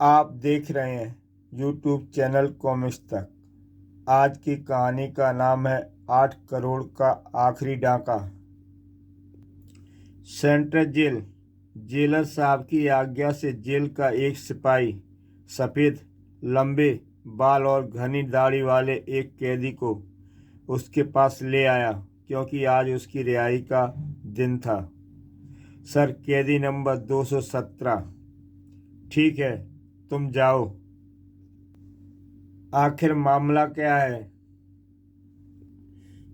आप देख रहे हैं यूट्यूब चैनल कॉमिक्स तक। आज की कहानी का नाम है 8 करोड़ का आखिरी डाका। Central jail. जेलर साहब की आज्ञा से जेल का एक सिपाही सफ़ेद लंबे बाल और घनी दाढ़ी वाले एक कैदी को उसके पास ले आया क्योंकि आज उसकी रिहाई का दिन था। सर, कैदी नंबर 217। ठीक है, तुम जाओ। आखिर मामला क्या है?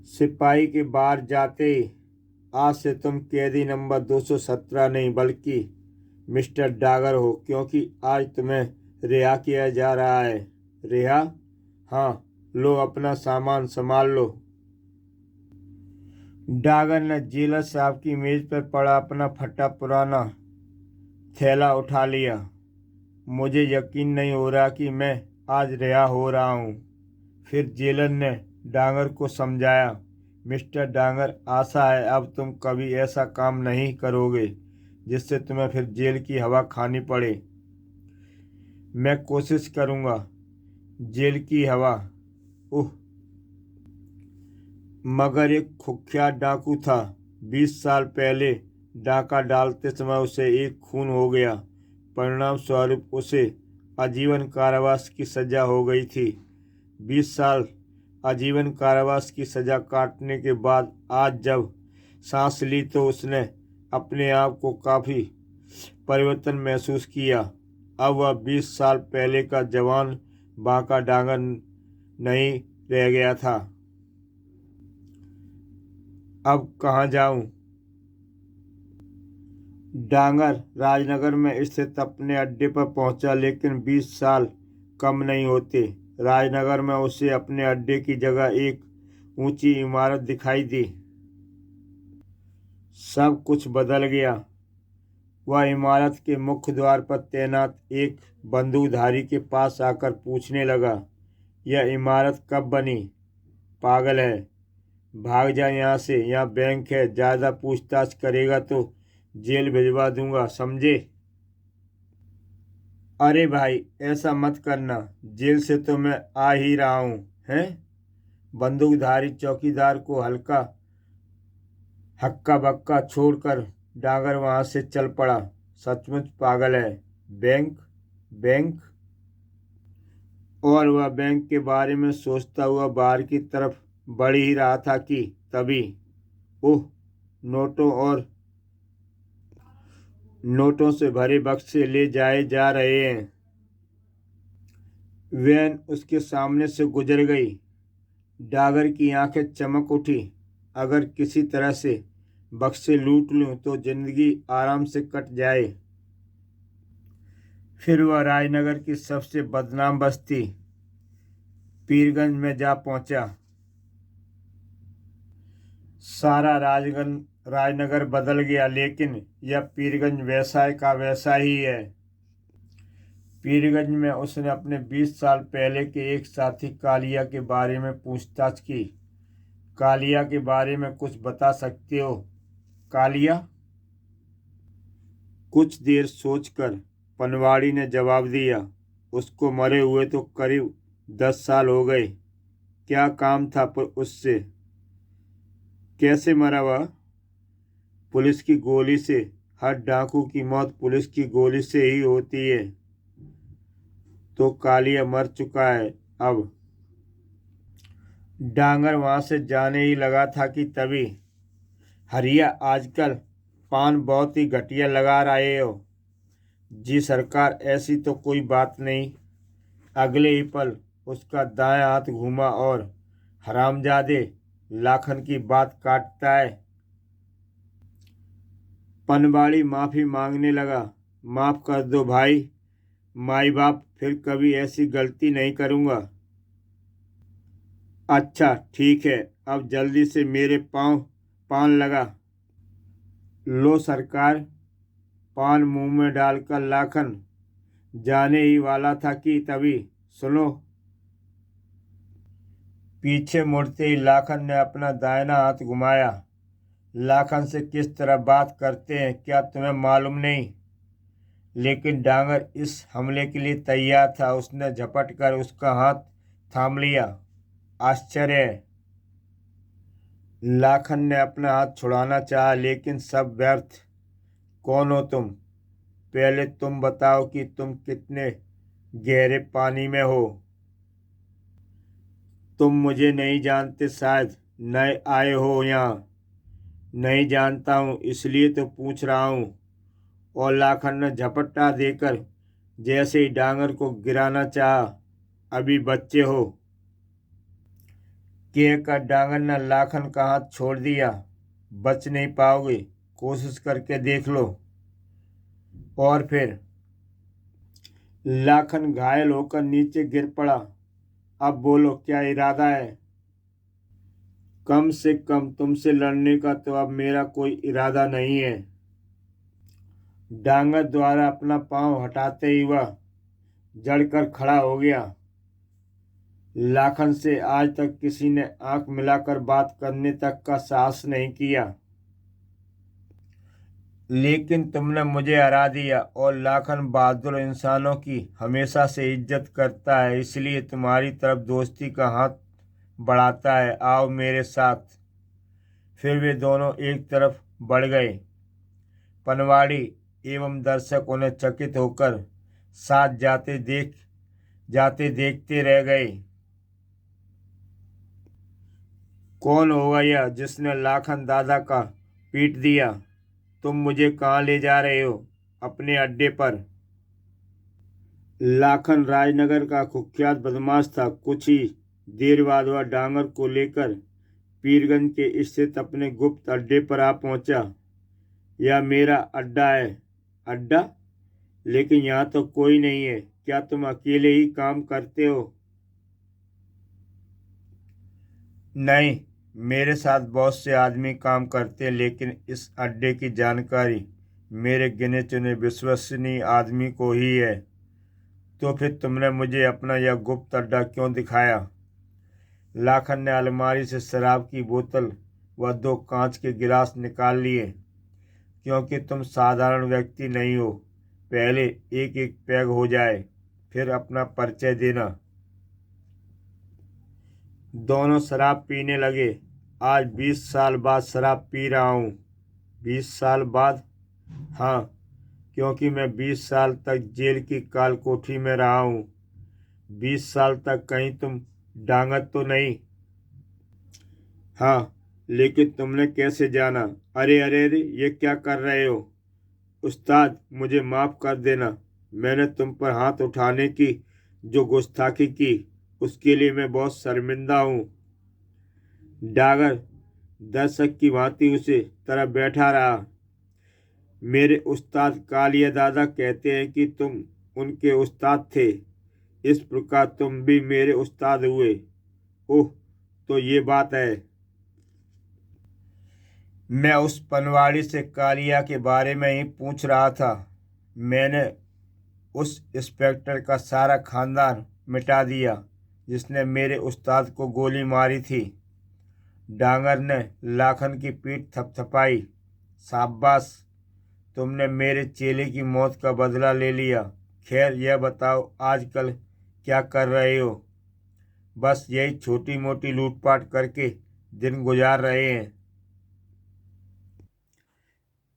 सिपाही के बाहर जाते ही, आज से तुम कैदी नंबर 217 नहीं बल्कि मिस्टर डागर हो, क्योंकि आज तुम्हें रिहा किया जा रहा है। रिहा? हाँ, लो अपना सामान संभाल लो। डागर ने जेलर साहब की मेज पर पड़ा अपना फटा पुराना थैला उठा लिया। मुझे यकीन नहीं हो रहा कि मैं आज रिहा हो रहा हूँ। फिर जेलर ने डांगर को समझाया, मिस्टर डांगर, आशा है अब तुम कभी ऐसा काम नहीं करोगे जिससे तुम्हें फिर जेल की हवा खानी पड़े। मैं कोशिश करूँगा। जेल की हवा? उह, मगर एक कुख्यात डाकू था। 20 साल पहले डाका डालते समय उसे एक खून हो गया। परिणाम स्वरूप उसे आजीवन कारावास की सजा हो गई थी। 20 साल आजीवन कारावास की सजा काटने के बाद आज जब सांस ली तो उसने अपने आप को काफ़ी परिवर्तन महसूस किया। अब वह 20 साल पहले का जवान बांका डांगर नहीं रह गया था। अब कहाँ जाऊं? डांगर राजनगर में स्थित अपने अड्डे पर पहुंचा, लेकिन 20 साल कम नहीं होते। राजनगर में उसे अपने अड्डे की जगह एक ऊंची इमारत दिखाई दी। सब कुछ बदल गया। वह इमारत के मुख्य द्वार पर तैनात एक बंदूकधारी के पास आकर पूछने लगा, यह इमारत कब बनी? पागल है, भाग जा यहाँ से। यहाँ बैंक है, ज़्यादा पूछताछ करेगा तो जेल भिजवा दूंगा, समझे? अरे भाई, ऐसा मत करना। जेल से तो मैं आ ही रहा हूँ। हैं? बंदूकधारी चौकीदार को हल्का हक्का बक्का छोड़कर डागर वहां से चल पड़ा। सचमुच पागल है। बैंक? बैंक? और वह बैंक के बारे में सोचता हुआ बाहर की तरफ बढ़ ही रहा था कि तभी ओह, नोटों से भरे बक्से ले जाए जा रहे हैं। वैन उसके सामने से गुजर गई। डागर की आंखें चमक उठी। अगर किसी तरह से बक्से लूट लूं तो जिंदगी आराम से कट जाए। फिर वह राजनगर की सबसे बदनाम बस्ती पीरगंज में जा पहुंचा। सारा राजनगर बदल गया, लेकिन यह पीरगंज वैसा का वैसा ही है। पीरगंज में उसने अपने 20 साल पहले के एक साथी कालिया के बारे में पूछताछ की। कालिया के बारे में कुछ बता सकते हो? कालिया? कुछ देर सोचकर पनवाड़ी ने जवाब दिया, उसको मरे हुए तो करीब 10 साल हो गए। क्या काम था पर उससे? कैसे मरा वह? पुलिस की गोली से। हर डाकू की मौत पुलिस की गोली से ही होती है। तो कालिया मर चुका है अब। डांगर वहां से जाने ही लगा था कि तभी, हरिया, आजकल पान बहुत ही घटिया लगा रहे हो। जी सरकार, ऐसी तो कोई बात नहीं। अगले ही पल उसका दायां हाथ घूमा और हरामजादे, लाखन की बात काटता है। पनवाड़ी माफी मांगने लगा, माफ कर दो भाई, माई बाप, फिर कभी ऐसी गलती नहीं करूँगा। अच्छा ठीक है, अब जल्दी से मेरे पाँव पान लगा। लो सरकार। पान मुंह में डालकर लाखन जाने ही वाला था कि तभी, सुनो। पीछे मुड़ते ही लाखन ने अपना दाहिना हाथ घुमाया। लाखन से किस तरह बात करते हैं क्या तुम्हें मालूम नहीं? लेकिन डांगर इस हमले के लिए तैयार था। उसने झपट कर उसका हाथ थाम लिया। आश्चर्य है। लाखन ने अपना हाथ छुड़ाना चाहा, लेकिन सब व्यर्थ। कौन हो तुम? पहले तुम बताओ कि तुम कितने गहरे पानी में हो। तुम मुझे नहीं जानते, शायद नए आए हो यहाँ। नहीं जानता हूँ, इसलिए तो पूछ रहा हूँ। और लाखन ने झपट्टा देकर जैसे ही डांगर को गिराना चाहा, अभी बच्चे हो, कहकर डांगर ने लाखन का हाथ छोड़ दिया। बच नहीं पाओगे, कोशिश करके देख लो। और फिर लाखन घायल होकर नीचे गिर पड़ा। अब बोलो, क्या इरादा है? कम से कम तुमसे लड़ने का तो अब मेरा कोई इरादा नहीं है। डांगर द्वारा अपना पांव हटाते ही वह जड़कर खड़ा हो गया। लाखन से आज तक किसी ने आंख मिलाकर बात करने तक का साहस नहीं किया, लेकिन तुमने मुझे हरा दिया। और लाखन बहादुर इंसानों की हमेशा से इज्जत करता है, इसलिए तुम्हारी तरफ दोस्ती का हाथ बढ़ाता है। आओ मेरे साथ। फिर वे दोनों एक तरफ बढ़ गए। पनवाड़ी एवं दर्शक उन्हें चकित होकर साथ जाते देखते रह गए। कौन होगा यह जिसने लाखन दादा का पीट दिया? तुम मुझे कहाँ ले जा रहे हो? अपने अड्डे पर। लाखन राजनगर का कुख्यात बदमाश था। कुछ ही देर बाद वह डांगर को लेकर पीरगंज के स्थित अपने गुप्त अड्डे पर आ पहुंचा। यह मेरा अड्डा है। अड्डा? लेकिन यहाँ तो कोई नहीं है। क्या तुम अकेले ही काम करते हो? नहीं, मेरे साथ बहुत से आदमी काम करते हैं, लेकिन इस अड्डे की जानकारी मेरे गिने चुने विश्वसनीय आदमी को ही है। तो फिर तुमने मुझे अपना यह गुप्त अड्डा क्यों दिखाया? लाखन ने अलमारी से शराब की बोतल व 2 कांच के गिलास निकाल लिए। क्योंकि तुम साधारण व्यक्ति नहीं हो। पहले एक एक पैग हो जाए, फिर अपना परिचय देना। दोनों शराब पीने लगे। आज 20 साल बाद शराब पी रहा हूँ। 20 साल बाद? हाँ, क्योंकि मैं 20 साल तक जेल की काल कोठरी में रहा हूँ। 20 साल तक कहीं तुम डांगत तो नहीं? हाँ, लेकिन तुमने कैसे जाना? अरे अरे अरे, ये क्या कर रहे हो? उस्ताद, मुझे माफ़ कर देना। मैंने तुम पर हाथ उठाने की जो गुस्ताखी की, उसके लिए मैं बहुत शर्मिंदा हूँ। डागर दर्शक की भांति उसे तरफ बैठा रहा। मेरे उस्ताद कालिया दादा कहते हैं कि तुम उनके उस्ताद थे। इस प्रकार तुम भी मेरे उस्ताद हुए। ओह, तो ये बात है। मैं उस पनवाड़ी से कालिया के बारे में ही पूछ रहा था। मैंने उस इंस्पेक्टर का सारा खानदान मिटा दिया जिसने मेरे उस्ताद को गोली मारी थी। डांगर ने लाखन की पीठ थपथपाई। शाबाश, तुमने मेरे चेले की मौत का बदला ले लिया। खैर, यह बताओ आजकल क्या कर रहे हो? बस यही छोटी मोटी लूटपाट करके दिन गुजार रहे हैं।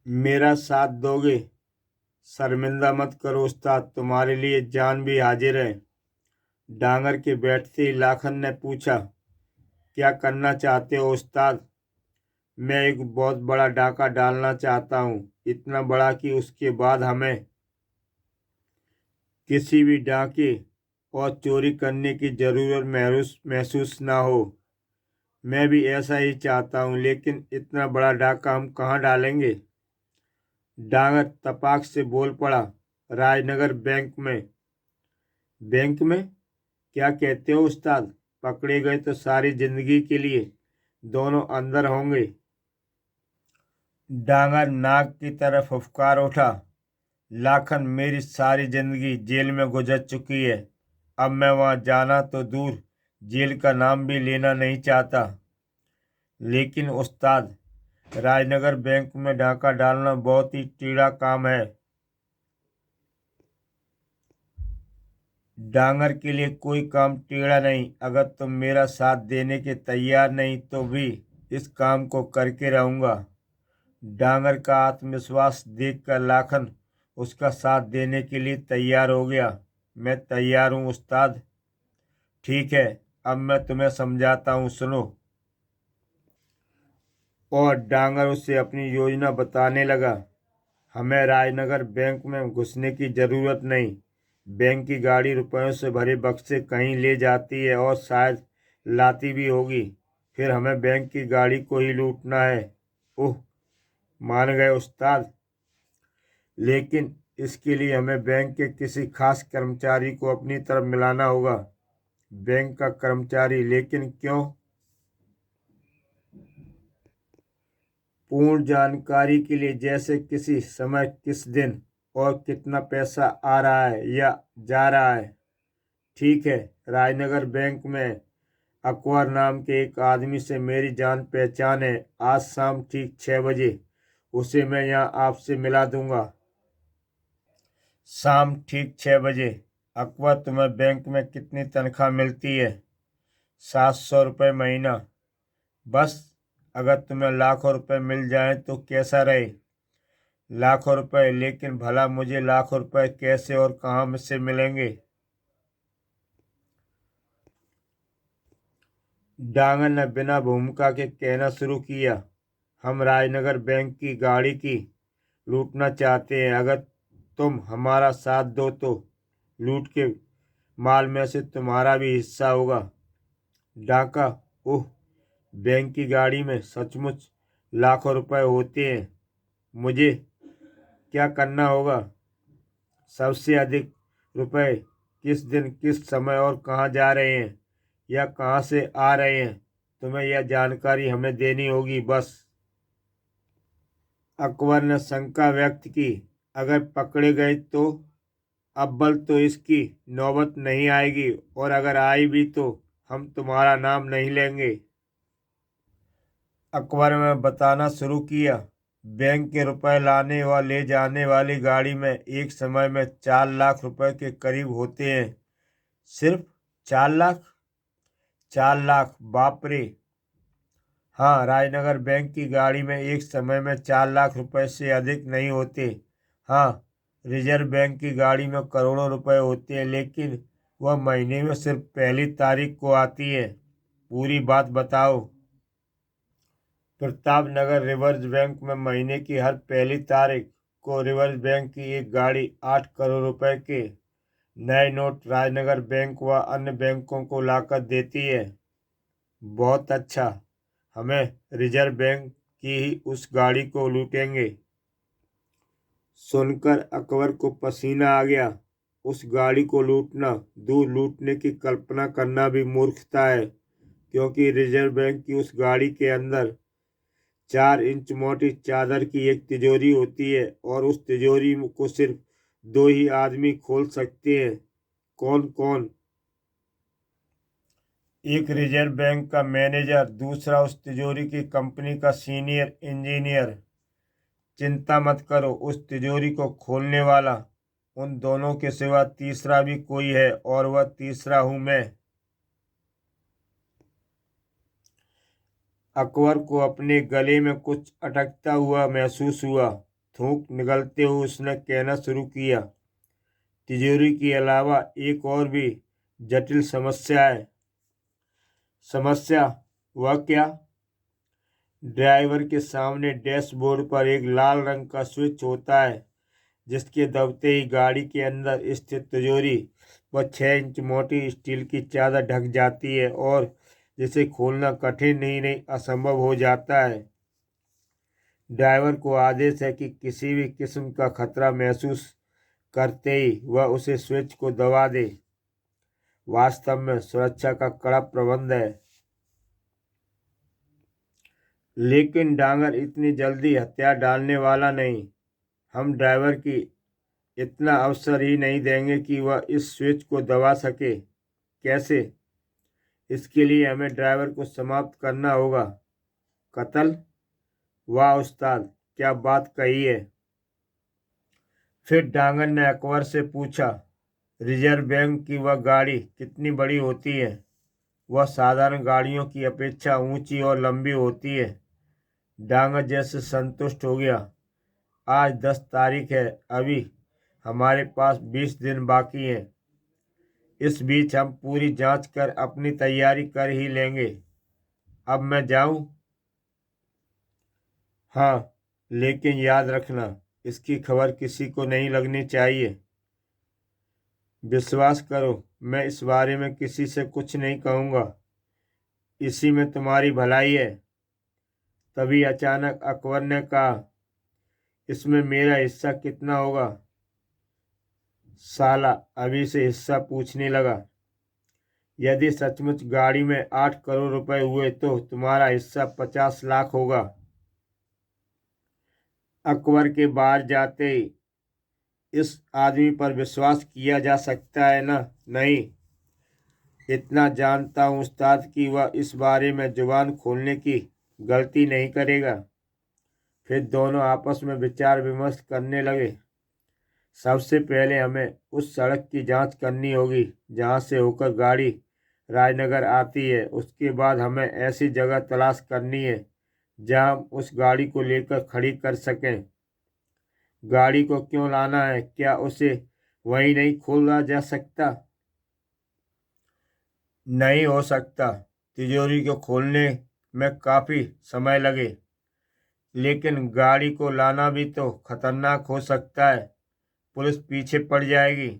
मेरा साथ दोगे? शर्मिंदा मत करो उस्ताद, तुम्हारे लिए जान भी हाजिर है। डांगर के बैठते ही लाखन ने पूछा, क्या करना चाहते हो उस्ताद? मैं एक बहुत बड़ा डाका डालना चाहता हूँ। इतना बड़ा कि उसके बाद हमें किसी भी डाके और चोरी करने की जरूरत महसूस ना हो। मैं भी ऐसा ही चाहता हूँ, लेकिन इतना बड़ा डाका हम कहाँ डालेंगे? डांगर तपाक से बोल पड़ा, राजनगर बैंक में। बैंक में? क्या कहते हो उस्ताद? पकड़े गए तो सारी जिंदगी के लिए दोनों अंदर होंगे। डांगर नाक की तरफ फुफकार उठा। लाखन, मेरी सारी जिंदगी जेल में गुजर चुकी है। अब मैं वहां जाना तो दूर, जेल का नाम भी लेना नहीं चाहता। लेकिन उस्ताद, राजनगर बैंक में डाका डालना बहुत ही टेढ़ा काम है। डांगर के लिए कोई काम टेढ़ा नहीं। अगर तुम मेरा साथ देने के तैयार नहीं तो भी इस काम को करके रहूंगा। डांगर का आत्मविश्वास देखकर लाखन उसका साथ देने के लिए तैयार हो गया। मैं तैयार हूँ उस्ताद। ठीक है, अब मैं तुम्हें समझाता हूँ, सुनो। और डांगर उसे अपनी योजना बताने लगा। हमें राजनगर बैंक में घुसने की जरूरत नहीं। बैंक की गाड़ी रुपयों से भरे बक्से कहीं ले जाती है और शायद लाती भी होगी। फिर हमें बैंक की गाड़ी को ही लूटना है। ओह, मान गए उस्ताद। लेकिन इसके लिए हमें बैंक के किसी खास कर्मचारी को अपनी तरफ मिलाना होगा। बैंक का कर्मचारी? लेकिन क्यों? पूर्ण जानकारी के लिए, जैसे किसी समय, किस दिन और कितना पैसा आ रहा है या जा रहा है। ठीक है। राजनगर बैंक में अकबर नाम के एक आदमी से मेरी जान पहचान है। आज शाम ठीक 6 बजे उसे मैं यहाँ आपसे मिला दूंगा। शाम ठीक 6 बजे। अकबर, तुम्हें बैंक में कितनी तनख्वाह मिलती है? 700 रुपये महीना। बस? अगर तुम्हें लाखों रुपए मिल जाएं तो कैसा रहे? लाखों रुपए? लेकिन भला मुझे लाखों रुपए कैसे और कहाँ से मिलेंगे? डांगर ने बिना भूमिका के कहना शुरू किया। हम राजनगर बैंक की गाड़ी की लूटना चाहते हैं। अगर तुम हमारा साथ दो तो लूट के माल में से तुम्हारा भी हिस्सा होगा। डाका? ओह, बैंक की गाड़ी में सचमुच लाखों रुपए होते हैं। मुझे क्या करना होगा? सबसे अधिक रुपए किस दिन, किस समय और कहाँ जा रहे हैं या कहाँ से आ रहे हैं, तुम्हें यह जानकारी हमें देनी होगी, बस। अकबर ने शंका व्यक्त की। अगर पकड़े गए तो? अव्वल तो इसकी नौबत नहीं आएगी, और अगर आई भी तो हम तुम्हारा नाम नहीं लेंगे। अकबर ने बताना शुरू किया। बैंक के रुपए लाने व ले जाने वाली गाड़ी में एक समय में 4 लाख रुपए के करीब होते हैं। सिर्फ 4 लाख? 4 लाख? बाप रे! हाँ, राजनगर बैंक की गाड़ी में एक समय में 4 लाख रुपए से अधिक नहीं होते। हाँ, रिजर्व बैंक की गाड़ी में करोड़ों रुपए होते हैं, लेकिन वह महीने में सिर्फ पहली तारीख को आती है। पूरी बात बताओ। प्रतापनगर रिवर्स बैंक में महीने की हर पहली तारीख को रिवर्स बैंक की एक गाड़ी 8 करोड़ रुपए के नए नोट राजनगर बैंक व अन्य बैंकों को लाकर देती है। बहुत अच्छा। हमें रिजर्व बैंक की ही उस गाड़ी को लूटेंगे। सुनकर अकबर को पसीना आ गया। उस गाड़ी को लूटना दूर, लूटने की कल्पना करना भी मूर्खता है, क्योंकि रिजर्व बैंक की उस गाड़ी के अंदर 4 इंच मोटी चादर की एक तिजोरी होती है, और उस तिजोरी को सिर्फ 2 ही आदमी खोल सकते हैं। कौन कौन? एक रिजर्व बैंक का मैनेजर, दूसरा उस तिजोरी की कंपनी का सीनियर इंजीनियर। चिंता मत करो, उस तिजोरी को खोलने वाला उन दोनों के सिवा तीसरा भी कोई है, और वह तीसरा हूं मैं। अकबर को अपने गले में कुछ अटकता हुआ महसूस हुआ। थूक निगलते हुए उसने कहना शुरू किया। तिजोरी के अलावा एक और भी जटिल समस्या है। समस्या? वह क्या? ड्राइवर के सामने डैशबोर्ड पर एक लाल रंग का स्विच होता है, जिसके दबते ही गाड़ी के अंदर स्थित तिजोरी व 6 इंच मोटी स्टील की चादर ढक जाती है, और जिसे खोलना कठिन ही नहीं, असंभव हो जाता है। ड्राइवर को आदेश है कि किसी भी किस्म का खतरा महसूस करते ही वह उसे स्विच को दबा दे। वास्तव में सुरक्षा का कड़ा प्रबंध है। लेकिन डांगर इतनी जल्दी हथियार डालने वाला नहीं। हम ड्राइवर की इतना अवसर ही नहीं देंगे कि वह इस स्विच को दबा सके। कैसे? इसके लिए हमें ड्राइवर को समाप्त करना होगा। कत्ल? वाह उस्ताद, क्या बात कही है। फिर डांगर ने अकबर से पूछा, रिजर्व बैंक की वह गाड़ी कितनी बड़ी होती है। वह साधारण गाड़ियों की अपेक्षा ऊंची और लंबी होती है। डांगर जैसे संतुष्ट हो गया। आज 10 तारीख है, अभी हमारे पास 20 दिन बाकी हैं। इस बीच हम पूरी जांच कर अपनी तैयारी कर ही लेंगे। अब मैं जाऊं? हाँ, लेकिन याद रखना, इसकी खबर किसी को नहीं लगनी चाहिए। विश्वास करो, मैं इस बारे में किसी से कुछ नहीं कहूँगा। इसी में तुम्हारी भलाई है। तभी अचानक अकबर ने कहा, इसमें मेरा हिस्सा कितना होगा? साला अभी से हिस्सा पूछने लगा। यदि सचमुच गाड़ी में 8 करोड़ रुपए हुए तो तुम्हारा हिस्सा 50 लाख होगा। अकबर के बाहर जाते ही, इस आदमी पर विश्वास किया जा सकता है ना? नहीं। इतना जानता हूँ उस्ताद कि वह इस बारे में जुबान खोलने की गलती नहीं करेगा। फिर दोनों आपस में विचार विमर्श करने लगे। सबसे पहले हमें उस सड़क की जांच करनी होगी जहां से होकर गाड़ी राजनगर आती है। उसके बाद हमें ऐसी जगह तलाश करनी है जहां हम उस गाड़ी को लेकर खड़ी कर सकें। गाड़ी को क्यों लाना है? क्या उसे वहीं नहीं खोला जा सकता? नहीं हो सकता। तिजोरी को खोलने में काफ़ी समय लगे। लेकिन गाड़ी को लाना भी तो खतरनाक हो सकता है। पुलिस पीछे पड़ जाएगी।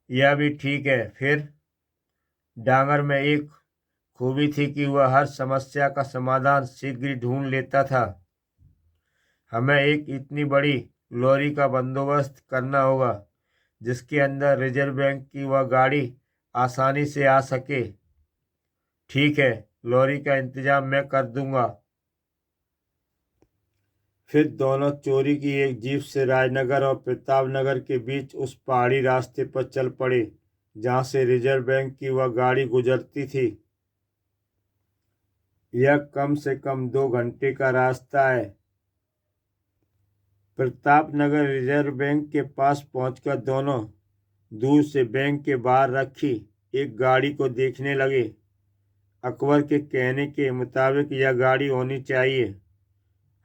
यह भी ठीक है। फिर डांगर में एक खूबी थी कि वह हर समस्या का समाधान शीघ्र ही ढूंढ लेता था। हमें एक इतनी बड़ी लॉरी का बंदोबस्त करना होगा जिसके अंदर रिजर्व बैंक की वह गाड़ी आसानी से आ सके। ठीक है, लॉरी का इंतजाम मैं कर दूंगा। फिर दोनों चोरी की एक जीप से राजनगर और प्रतापनगर के बीच उस पहाड़ी रास्ते पर चल पड़े जहां से रिजर्व बैंक की वह गाड़ी गुजरती थी। यह कम से कम 2 घंटे का रास्ता है। प्रतापनगर रिजर्व बैंक के पास पहुंचकर दोनों दूर से बैंक के बाहर रखी एक गाड़ी को देखने लगे। अकबर के कहने के मुताबिक यह गाड़ी होनी चाहिए।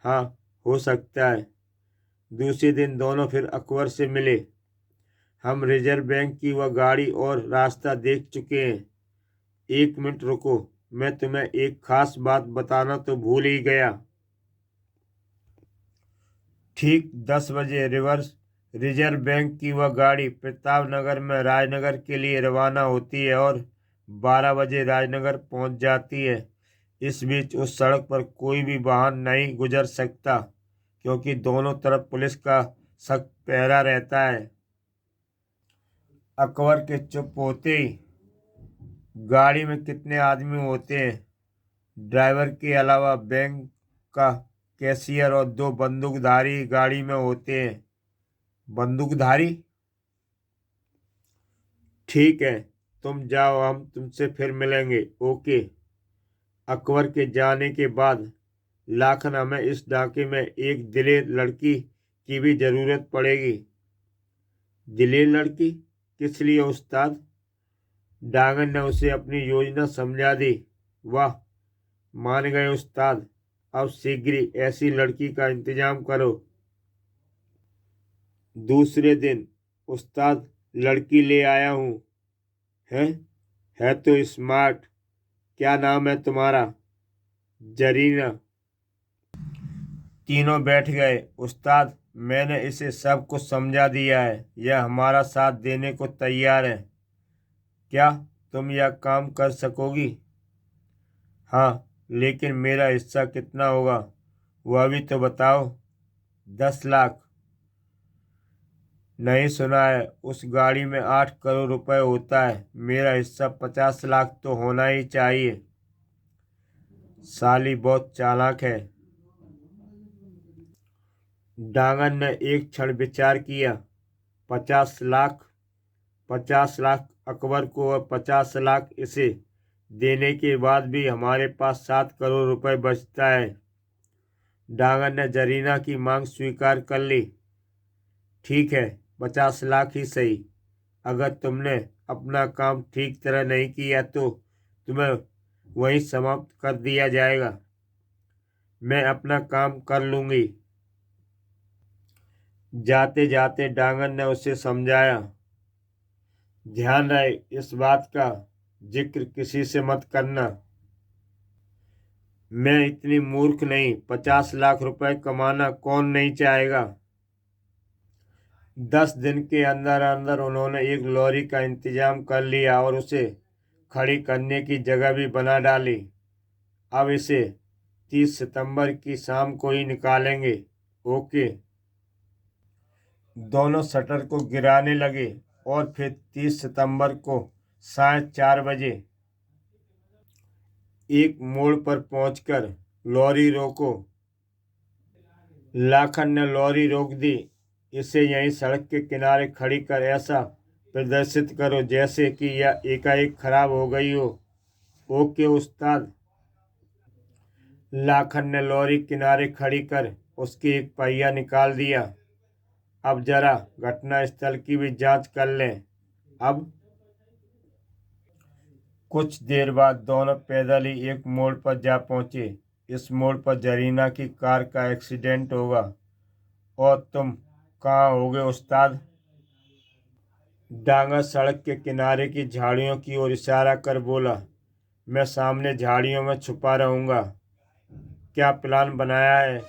हाँ, हो सकता है। दूसरे दिन दोनों फिर अकबर से मिले। हम रिजर्व बैंक की वह गाड़ी और रास्ता देख चुके हैं। 1 मिनट रुको, मैं तुम्हें एक खास बात बताना तो भूल ही गया। ठीक 10 बजे रिजर्व बैंक की वह गाड़ी प्रतापनगर में राजनगर के लिए रवाना होती है और 12 बजे राजनगर पहुंच जाती है। इस बीच उस सड़क पर कोई भी वाहन नहीं गुजर सकता क्योंकि दोनों तरफ पुलिस का सख्त पहरा रहता है। अकबर के चुप होते ही, गाड़ी में कितने आदमी होते हैं? ड्राइवर के अलावा बैंक का कैशियर और 2 बंदूकधारी गाड़ी में होते हैं। बंदूकधारी? ठीक है, तुम जाओ, हम तुमसे फिर मिलेंगे। ओके। अकबर के जाने के बाद लाखन हमें इस डाके में एक दिलेर लड़की की भी ज़रूरत पड़ेगी। दिलेर लड़की? किस लिए उस्ताद? डांगन ने उसे अपनी योजना समझा दी। वाह, मान गए उस्ताद। अब शीघ्र ही ऐसी लड़की का इंतजाम करो। दूसरे दिन, उस्ताद, लड़की ले आया हूँ। है तो स्मार्ट। क्या नाम है तुम्हारा? जरीना। तीनों बैठ गए। उस्ताद, मैंने इसे सब कुछ समझा दिया है। यह हमारा साथ देने को तैयार है। क्या तुम यह काम कर सकोगी? हाँ, लेकिन मेरा हिस्सा कितना होगा वह भी तो बताओ। 10 लाख। नहीं सुना है? उस गाड़ी में 8 करोड़ रुपए होता है। मेरा हिस्सा 50 लाख तो होना ही चाहिए। साली बहुत चालाक है। डांगर ने एक क्षण विचार किया। 50 लाख? 50 लाख अकबर को और 50 लाख इसे देने के बाद भी हमारे पास 7 करोड़ रुपए बचता है। डांगर ने जरीना की मांग स्वीकार कर ली। ठीक है, 50 लाख ही सही। अगर तुमने अपना काम ठीक तरह नहीं किया तो तुम्हें वहीं समाप्त कर दिया जाएगा। मैं अपना काम कर लूँगी। जाते जाते डांगर ने उसे समझाया, ध्यान रहे इस बात का जिक्र किसी से मत करना। मैं इतनी मूर्ख नहीं, 50 लाख रुपए कमाना कौन नहीं चाहेगा। 10 दिन के अंदर अंदर उन्होंने एक लॉरी का इंतजाम कर लिया और उसे खड़ी करने की जगह भी बना डाली। अब इसे 30 सितंबर की शाम को ही निकालेंगे। ओके। दोनों शटर को गिराने लगे और फिर 30 सितंबर को साढ़े 4 बजे एक मोड़ पर पहुंचकर लॉरी रोको। लाखन ने लॉरी रोक दी। इसे यहीं सड़क के किनारे खड़ी कर ऐसा प्रदर्शित करो जैसे कि यह एकाएक खराब हो गई हो। ओके उस्ताद। लाखन ने लॉरी किनारे खड़ी कर उसकी एक पहिया निकाल दिया। अब जरा घटना स्थल की भी जांच कर लें। अब कुछ देर बाद दोनों पैदल ही एक मोड़ पर जा पहुंचे। इस मोड़ पर जरीना की कार का एक्सीडेंट होगा। और तुम कहाँ होगे उस्ताद? डांगा सड़क के किनारे की झाड़ियों की ओर इशारा कर बोला, मैं सामने झाड़ियों में छुपा रहूंगा। क्या प्लान बनाया है?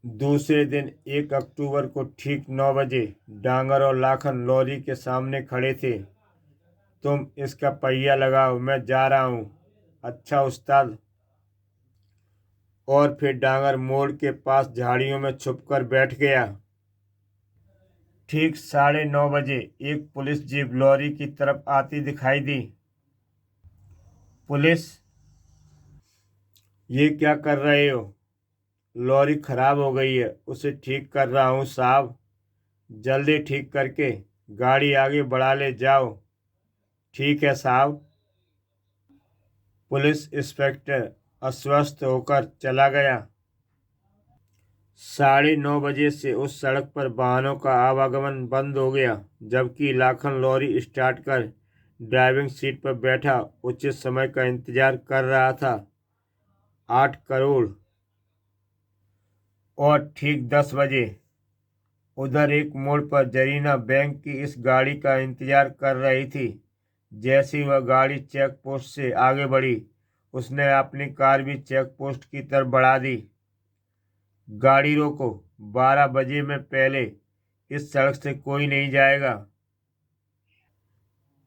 दूसरे दिन 1 अक्टूबर को ठीक 9 बजे डांगर और लाखन लॉरी के सामने खड़े थे। तुम इसका पहिया लगाओ, मैं जा रहा हूँ। अच्छा उस्ताद। और फिर डांगर मोड़ के पास झाड़ियों में छुपकर बैठ गया। ठीक 9:30 बजे एक पुलिस जीप लॉरी की तरफ आती दिखाई दी। पुलिस, ये क्या कर रहे हो? लॉरी खराब हो गई है, उसे ठीक कर रहा हूँ साहब। जल्दी ठीक करके गाड़ी आगे बढ़ा ले जाओ। ठीक है साहब। पुलिस इंस्पेक्टर अस्वस्थ होकर चला गया। 9:30 बजे से उस सड़क पर वाहनों का आवागमन बंद हो गया, जबकि लाखन लॉरी स्टार्ट कर ड्राइविंग सीट पर बैठा उचित समय का इंतजार कर रहा था। 8 करोड़। और ठीक 10 बजे उधर एक मोड़ पर जरीना बैंक की इस गाड़ी का इंतजार कर रही थी। जैसी वह गाड़ी चेक पोस्ट से आगे बढ़ी, उसने अपनी कार भी चेक पोस्ट की तरफ बढ़ा दी। गाड़ी रोको, 12 बजे में पहले इस सड़क से कोई नहीं जाएगा।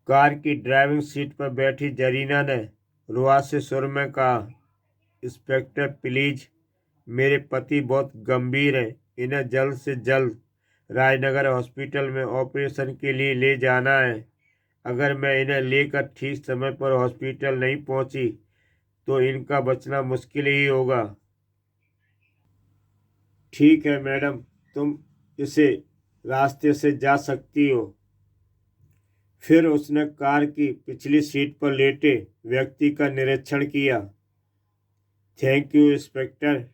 कार की ड्राइविंग सीट पर बैठी जरीना ने रुआसे सुर में कहा, इंस्पेक्टर प्लीज, मेरे पति बहुत गंभीर हैं, इन्हें जल्द से जल्द राजनगर हॉस्पिटल में ऑपरेशन के लिए ले जाना है। अगर मैं इन्हें लेकर ठीक समय पर हॉस्पिटल नहीं पहुंची तो इनका बचना मुश्किल ही होगा। ठीक है मैडम, तुम इसे रास्ते से जा सकती हो। फिर उसने कार की पिछली सीट पर लेटे व्यक्ति का निरीक्षण किया। Thank you inspector.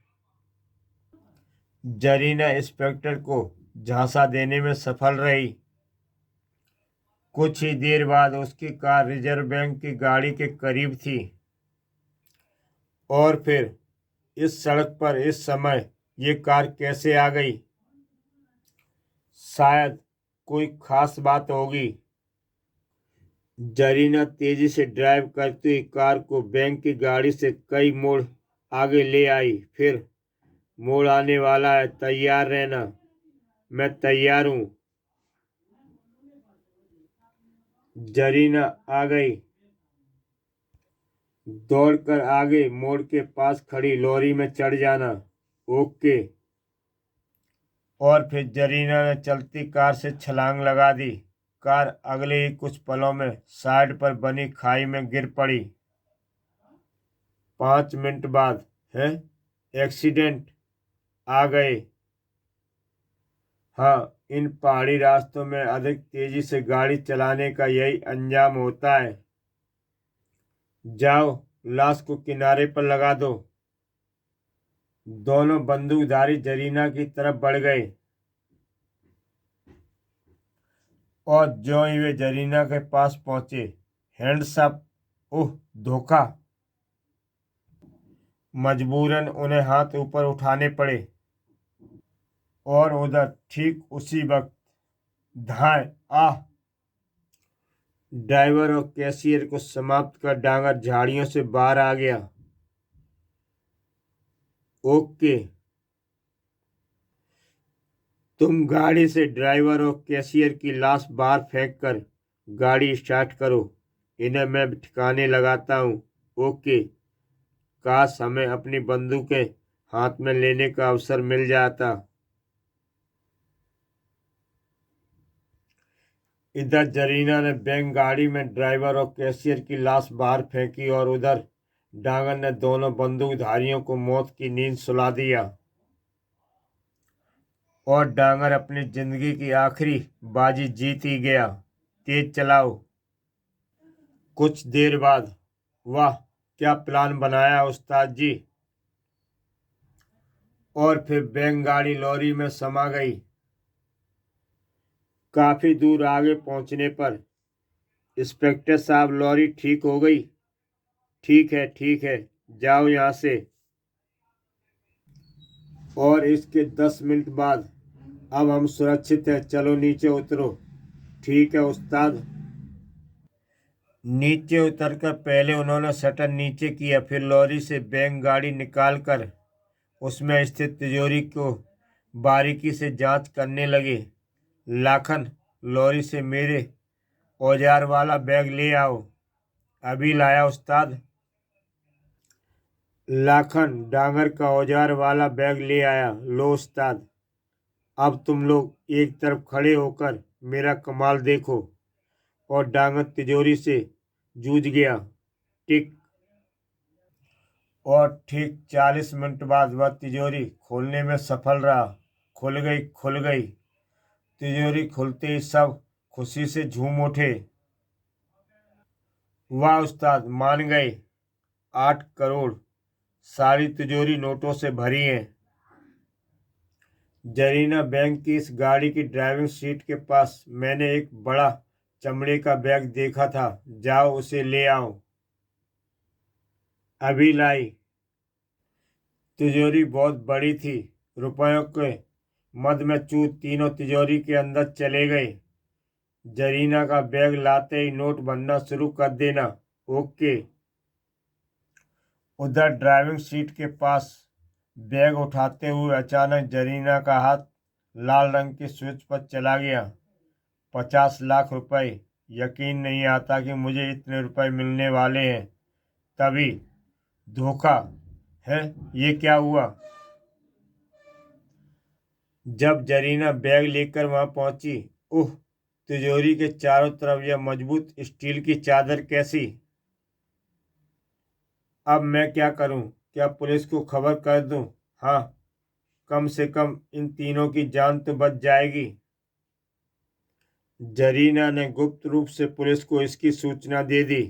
Zarina inspector को झांसा देने में सफल रही। कुछ ही देर बाद उसकी कार रिजर्व बैंक की गाड़ी के करीब थी। और फिर इस सड़क पर इस समय ये कार कैसे आ गई? शायद कोई खास बात होगी। जरीना तेजी से ड्राइव करती हुई कार को बैंक की गाड़ी से कई मोड़ आगे ले आई। फिर, मोड़ आने वाला है, तैयार रहना। मैं तैयार हूँ। जरीना आ गई। दौड़कर आगे मोड़ के पास खड़ी लॉरी में चढ़ जाना। ओके। और फिर जरीना ने चलती कार से छलांग लगा दी। कार अगले ही कुछ पलों में साइड पर बनी खाई में गिर पड़ी। 5 मिनट बाद है एक्सीडेंट आ गए। हाँ, इन पहाड़ी रास्तों में अधिक तेजी से गाड़ी चलाने का यही अंजाम होता है। जाओ, लाश को किनारे पर लगा दो। दोनों बंदूकधारी जरीना की तरफ बढ़ गए। और ज्यों ही वे जरीना के पास पहुंचे, हैंड्स अप। ओह, धोखा। मजबूरन उन्हें हाथ ऊपर उठाने पड़े। और उधर ठीक उसी वक्त धाय आह! ड्राइवर और कैशियर को समाप्त कर डांगर झाड़ियों से बाहर आ गया। ओके, तुम गाड़ी से ड्राइवर और कैशियर की लाश बाहर फेंक कर गाड़ी स्टार्ट करो। इन्हें मैं ठिकाने लगाता हूँ। ओके। काश हमें अपनी बंदूकें हाथ में लेने का अवसर मिल जाता। इधर जरीना ने बैंक गाड़ी में ड्राइवर और कैशियर की लाश बाहर फेंकी और उधर डांगर ने दोनों बंदूकधारियों को मौत की नींद सुला दिया। और डांगर अपनी जिंदगी की आखिरी बाजी जीत ही गया। तेज चलाओ। कुछ देर बाद, वाह क्या प्लान बनाया उस्ताद जी। और फिर बैंक गाड़ी लॉरी में समा गई। काफी दूर आगे पहुंचने पर, इंस्पेक्टर साहब लॉरी ठीक हो गई? ठीक है, जाओ यहाँ से। और इसके 10 मिनट बाद, अब हम सुरक्षित हैं, चलो नीचे उतरो। ठीक है उस्ताद। नीचे उतरकर पहले उन्होंने शटर नीचे किया, फिर लॉरी से बैंक गाड़ी निकालकर उसमें स्थित तिजोरी को बारीकी से जांच करने लगे। लाखन, लॉरी से मेरे औजार वाला बैग ले आओ। अभी लाया उस्ताद। लाखन डांगर का औजार वाला बैग ले आया। लो उस्ताद। अब तुम लोग एक तरफ खड़े होकर मेरा कमाल देखो। और डांगर तिजोरी से जूझ गया। टिक। और ठीक 40 मिनट बाद वह तिजोरी खोलने में सफल रहा। खुल गई। तिजोरी खुलते ही सब खुशी से झूम उठे। वाह उस्ताद, मान गए। 8 करोड़। सारी तिजोरी नोटों से भरी है। जरीना बैंक की इस गाड़ी की ड्राइविंग सीट के पास मैंने एक बड़ा चमड़े का बैग देखा था। जाओ उसे ले आओ। अभी लाई। तिजोरी बहुत बड़ी थी। रुपयों के मद में चूर तीनों तिजोरी के अंदर चले गए। जरीना का बैग लाते ही नोट भरना शुरू कर देना। ओके। उधर ड्राइविंग सीट के पास बैग उठाते हुए अचानक जरीना का हाथ लाल रंग के स्विच पर चला गया। 50 लाख रुपए। यकीन नहीं आता कि मुझे इतने रुपए मिलने वाले हैं। तभी धोखा है। ये क्या हुआ? जब जरीना बैग लेकर वहां पहुंची, उह, तिजोरी के चारों तरफ यह मजबूत स्टील की चादर कैसी? अब मैं क्या करूं? क्या पुलिस को खबर कर दूं? हाँ, कम से कम इन तीनों की जान तो बच जाएगी। जरीना ने गुप्त रूप से पुलिस को इसकी सूचना दे दी।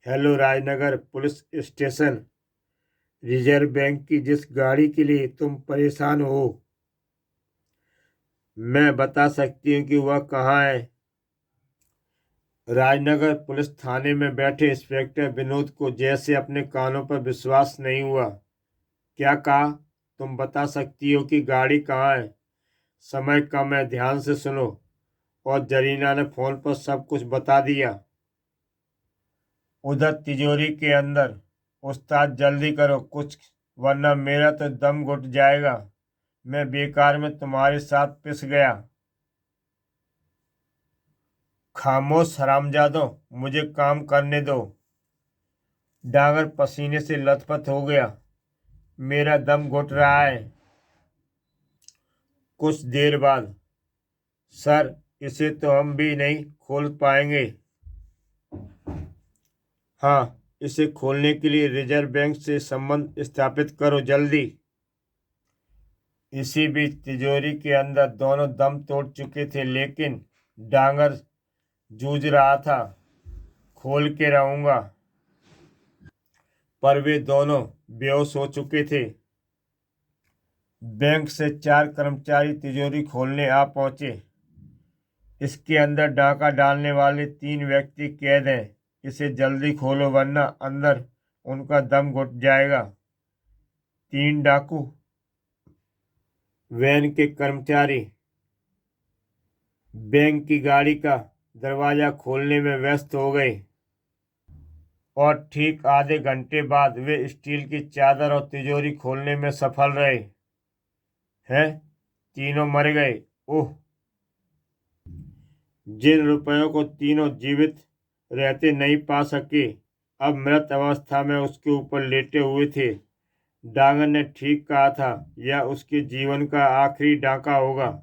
Hello Rajnagar police station. Reserve Bank की जिस गाड़ी के लिए तुम परेशान हो, मैं बता सकती हूँ कि वह कहाँ है। राजनगर पुलिस थाने में बैठे इंस्पेक्टर विनोद को जैसे अपने कानों पर विश्वास नहीं हुआ। क्या कहा? तुम बता सकती हो कि गाड़ी कहाँ है? समय कम है, ध्यान से सुनो। और जरीना ने फोन पर सब कुछ बता दिया। उधर तिजोरी के अंदर, उस्ताद जल्दी करो कुछ, वरना मेरा तो दम घुट जाएगा। मैं बेकार में तुम्हारे साथ पिस गया। खामोश हरामजादों, मुझे काम करने दो। डांगर पसीने से लथपथ हो गया। मेरा दम घुट रहा है। कुछ देर बाद, सर, इसे तो हम भी नहीं खोल पाएंगे। हाँ, इसे खोलने के लिए रिजर्व बैंक से संबंध स्थापित करो जल्दी। इसी बीच तिजोरी के अंदर दोनों दम तोड़ चुके थे, लेकिन डांगर जूझ रहा था। खोल के रहूंगा। पर वे दोनों बेहोश हो चुके थे। बैंक से 4 कर्मचारी तिजोरी खोलने आ पहुंचे। इसके अंदर डाका डालने वाले 3 व्यक्ति कैद हैं। इसे जल्दी खोलो वरना अंदर उनका दम घुट जाएगा। 3 डाकू वैन के कर्मचारी बैंक की गाड़ी का दरवाजा खोलने में व्यस्त हो गए और ठीक आधे घंटे बाद वे स्टील की चादर और तिजोरी खोलने में सफल रहे। हैं, तीनों मर गए। ओह, जिन रुपयों को तीनों जीवित रहते नहीं पा सके, अब मृत अवस्था में उसके ऊपर लेटे हुए थे। डांगर ने ठीक कहा था, यह उसके जीवन का आखिरी डाका होगा।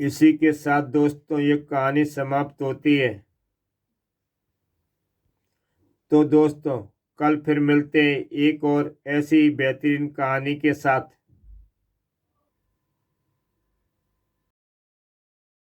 इसी के साथ दोस्तों ये कहानी समाप्त होती है। तो दोस्तों कल फिर मिलते हैं एक और ऐसी ही बेहतरीन कहानी के साथ।